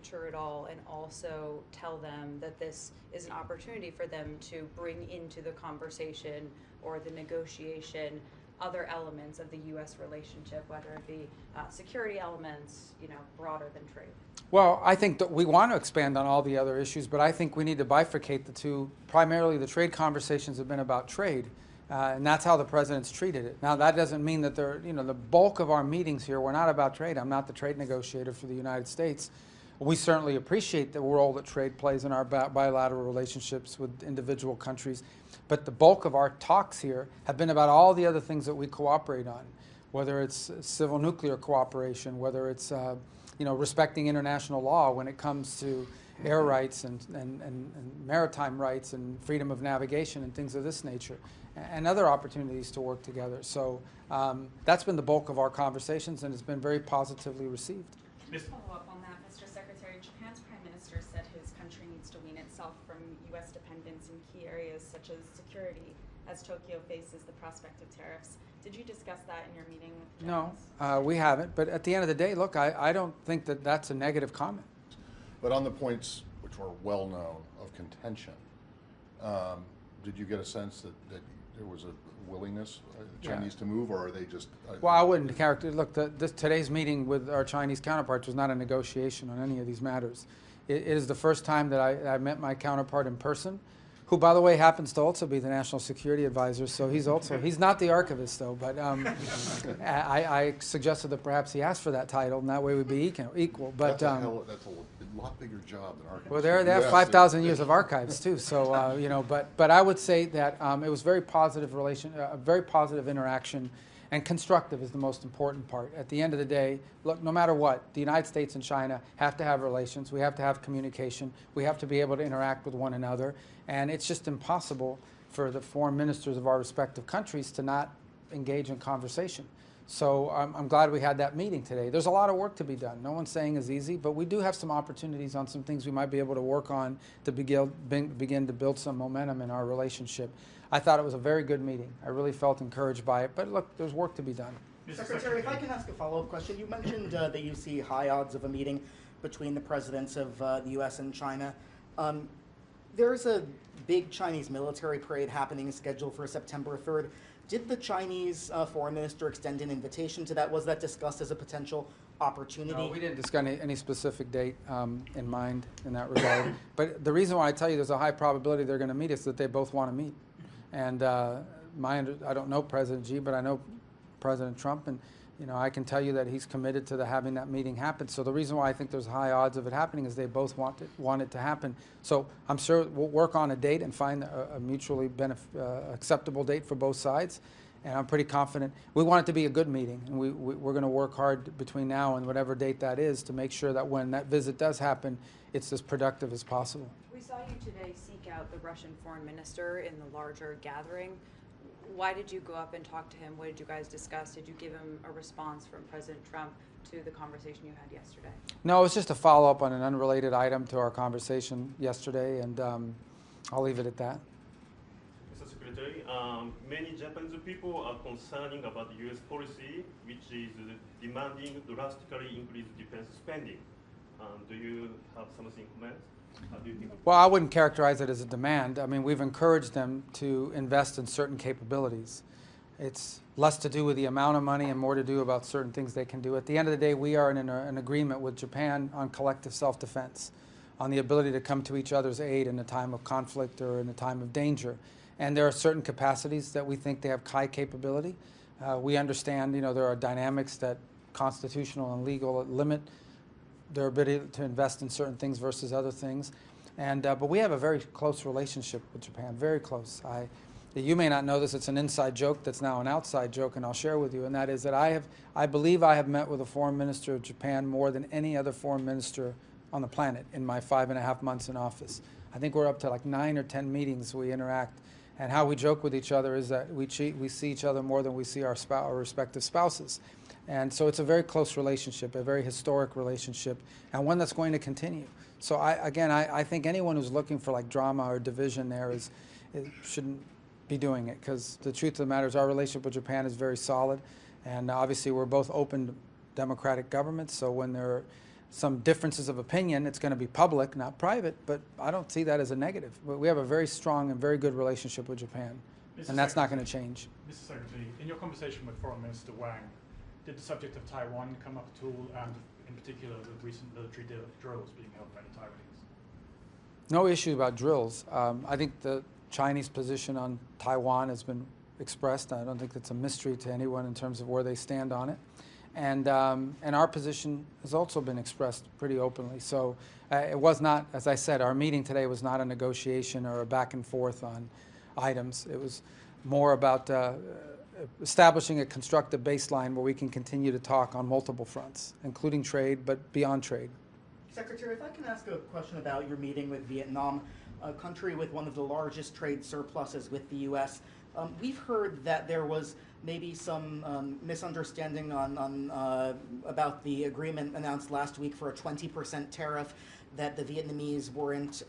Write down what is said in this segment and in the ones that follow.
capture it all and also tell them that this is an opportunity for them to bring into the conversation or the negotiation other elements of the U.S. relationship, whether it be security elements, broader than trade? Well, I think that we want to expand on all the other issues, but I think we need to bifurcate the two. Primarily, the trade conversations have been about trade, and that's how the president's treated it. Now, that doesn't mean that the bulk of our meetings here were not about trade. I'm not the trade negotiator for the United States. We certainly appreciate the role that trade plays in our bilateral relationships with individual countries, but the bulk of our talks here have been about all the other things that we cooperate on, whether it's civil nuclear cooperation, whether it's respecting international law when it comes to air rights and maritime rights and freedom of navigation and things of this nature, and other opportunities to work together. So that's been the bulk of our conversations, and it's been very positively received. Just follow up on that, Mr. Secretary. Japan's Prime Minister said his country needs to wean itself from U.S. dependence in key areas such as security, as Tokyo faces the prospect of tariffs. Did you discuss that in your meeting with Japan's? No, we haven't. But at the end of the day, look, I don't think that that's a negative comment. But on the points which were well known of contention, did you get a sense that there was a willingness the Chinese to move, or are they just? Well, I wouldn't look, today's meeting with our Chinese counterparts was not a negotiation on any of these matters. It is the first time that I met my counterpart in person, who, by the way, happens to also be the National Security Advisor, so he's not the archivist, though, but I suggested that perhaps he asked for that title, and that way we'd be equal. But that's a lot bigger job than archivist. Well, they have 5,000 years of archives, too, so, but I would say that it was very positive a very positive interaction, and constructive is the most important part. At the end of the day, look, no matter what, the United States and China have to have relations. We have to have communication. We have to be able to interact with one another. And it's just impossible for the foreign ministers of our respective countries to not engage in conversation. So I'm glad we had that meeting today. There's a lot of work to be done. No one's saying it's easy, but we do have some opportunities on some things we might be able to work on to begin to build some momentum in our relationship. I thought it was a very good meeting. I really felt encouraged by it. But look, there's work to be done. Secretary, if I can ask a follow-up question. You mentioned that you see high odds of a meeting between the presidents of the U.S. and China. There's a big Chinese military parade happening scheduled for September 3rd. Did the Chinese foreign minister extend an invitation to that? Was that discussed as a potential opportunity? No, we didn't discuss any specific date in mind in that regard. But the reason why I tell you there's a high probability they're going to meet is that they both want to meet. And I don't know President Xi, but I know President Trump, and I can tell you that he's committed to having that meeting happen. So the reason why I think there's high odds of it happening is they both want it to happen. So I'm sure we'll work on a date and find a mutually acceptable date for both sides. And I'm pretty confident. We want it to be a good meeting, and we're going to work hard between now and whatever date that is to make sure that when that visit does happen, it's as productive as possible. We saw you today seek out the Russian foreign minister in the larger gathering. Why did you go up and talk to him? What did you guys discuss? Did you give him a response from President Trump to the conversation you had yesterday? No, it was just a follow-up on an unrelated item to our conversation yesterday, and I'll leave it at that. Mr. Secretary, many Japanese people are concerning about the U.S. policy, which is demanding drastically increased defense spending. Do you have something to comment? Well, I wouldn't characterize it as a demand. I mean, we've encouraged them to invest in certain capabilities. It's less to do with the amount of money and more to do about certain things they can do. At the end of the day, we are in an agreement with Japan on collective self-defense, on the ability to come to each other's aid in a time of conflict or in a time of danger. And there are certain capacities that we think they have high capability. We understand, there are dynamics that constitutional and legal limit their ability to invest in certain things versus other things. And but we have a very close relationship with Japan, very close. You may not know this, it's an inside joke that's now an outside joke, and I'll share with you, and that is that I believe I have met with a foreign minister of Japan more than any other foreign minister on the planet in my 5.5 months in office. I think we're up to like 9 or 10 meetings we interact, and how we joke with each other is that we see each other more than we see our respective spouses. And so it's a very close relationship, a very historic relationship, and one that's going to continue. So I think anyone who's looking for like drama or division there shouldn't be doing it, because the truth of the matter is our relationship with Japan is very solid, and obviously we're both open democratic governments, so when there some differences of opinion, it's going to be public, not private, but I don't see that as a negative. We have a very strong and very good relationship with Japan, and that's not going to change. Mr. Secretary, in your conversation with Foreign Minister Wang, did the subject of Taiwan come up at all, and in particular the recent military drills being held by the Taiwanese? No issue about drills. I think the Chinese position on Taiwan has been expressed. I don't think it's a mystery to anyone in terms of where they stand on it. And our position has also been expressed pretty openly. So it was not, as I said, our meeting today was not a negotiation or a back and forth on items. It was more about establishing a constructive baseline where we can continue to talk on multiple fronts, including trade, but beyond trade. Secretary, if I can ask a question about your meeting with Vietnam, a country with one of the largest trade surpluses with the U.S. We've heard that there was maybe some misunderstanding about the agreement announced last week for a 20% tariff, that the Vietnamese weren't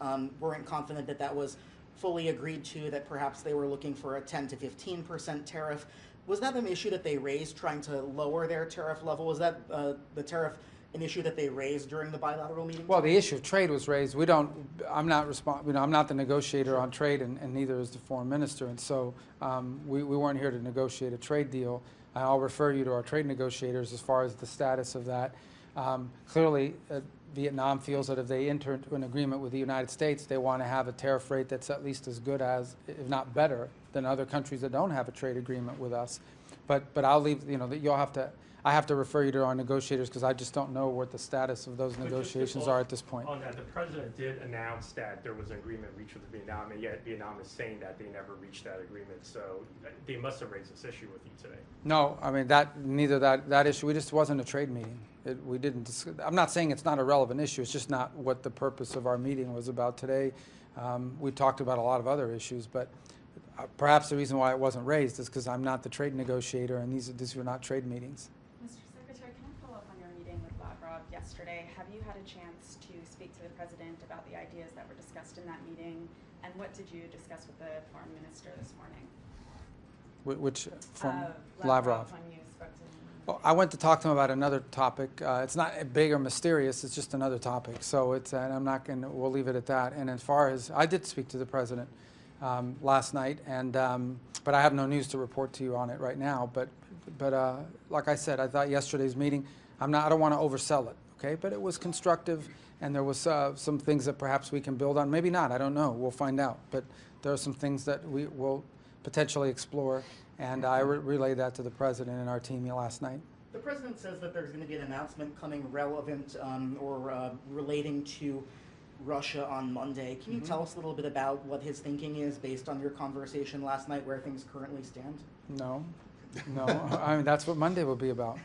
confident that that was fully agreed to, that perhaps they were looking for a 10 to 15% tariff. Was that an issue that they raised, trying to lower their tariff level? Was that the tariff an issue that they raised during the bilateral meeting? Well, the issue of trade was raised. I'm not the negotiator on trade, and neither is the foreign minister. And so we weren't here to negotiate a trade deal. I'll refer you to our trade negotiators as far as the status of that. Clearly, Vietnam feels that if they enter into an agreement with the United States, they want to have a tariff rate that's at least as good as, if not better, than other countries that don't have a trade agreement with us. But I'll leave, I have to refer you to our negotiators because I just don't know what the status of those negotiations are at this point. On that, the president did announce that there was an agreement reached with Vietnam, and yet Vietnam is saying that they never reached that agreement. So they must have raised this issue with you today. No, I mean neither that issue. It just wasn't a trade meeting. We didn't. I'm not saying it's not a relevant issue. It's just not what the purpose of our meeting was about today. We talked about a lot of other issues, but perhaps the reason why it wasn't raised is because I'm not the trade negotiator, and these were not trade meetings. Mr. Secretary, can I follow up on your meeting with Lavrov yesterday? Have you had a chance to speak to the president about the ideas that were discussed in that meeting? And what did you discuss with the foreign minister this morning? Which from Lavrov? When you spoke to him. Well, I went to talk to him about another topic. It's not big or mysterious. It's just another topic. So it's I'm not going. We'll leave it at that. And as far as I did speak to the president last night, and but I have no news to report to you on it right now. But like I said, I thought yesterday's meeting, I don't want to oversell it, okay? But it was constructive, and there was some things that perhaps we can build on. Maybe not, I don't know, we'll find out. But there are some things that we will potentially explore, and I relayed that to the president and our team last night. The president says that there's going to be an announcement coming relevant or relating to Russia on Monday. Can you tell us a little bit about what his thinking is based on your conversation last night, where things currently stand? No, I mean, that's what Monday will be about.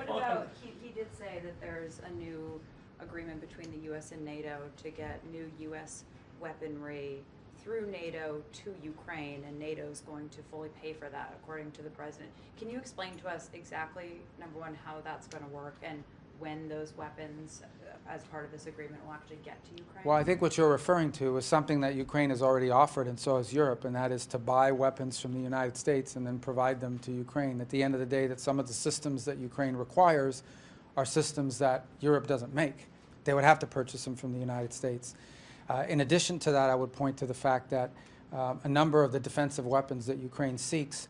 What about, he did say that there's a new agreement between the U.S. and NATO to get new U.S. weaponry through NATO to Ukraine, and NATO's going to fully pay for that, according to the president. Can you explain to us exactly, number one, how that's going to work, and when those weapons, as part of this agreement, will actually get to Ukraine? Well, I think what you're referring to is something that Ukraine has already offered, and so has Europe, and that is to buy weapons from the United States and then provide them to Ukraine. At the end of the day, that some of the systems that Ukraine requires are systems that Europe doesn't make. They would have to purchase them from the United States. In addition to that, I would point to the fact that a number of the defensive weapons that Ukraine seeks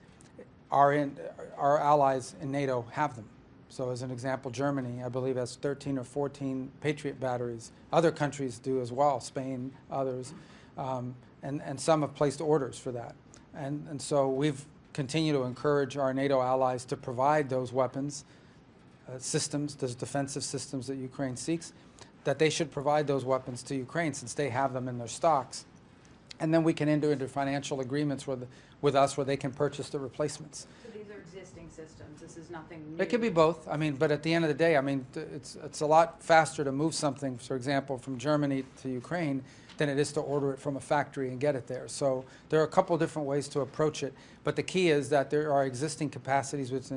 our allies in NATO have them. So as an example, Germany, I believe, has 13 or 14 Patriot batteries. Other countries do as well, Spain, others, and some have placed orders for that. And so we've continued to encourage our NATO allies to provide those weapons, systems, those defensive systems that Ukraine seeks, that they should provide those weapons to Ukraine since they have them in their stocks. And then we can enter into financial agreements with us where they can purchase the replacements. So these are existing systems. This is nothing new. It could be both. I mean, but at the end of the day, I mean, it's a lot faster to move something, for example, from Germany to Ukraine than it is to order it from a factory and get it there. So there are a couple different ways to approach it. But the key is that there are existing capacities with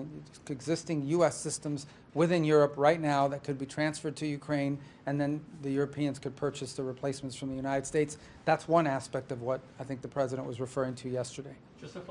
existing U.S. systems within Europe right now that could be transferred to Ukraine, and then the Europeans could purchase the replacements from the United States. That's one aspect of what I think the president was referring to yesterday. Just a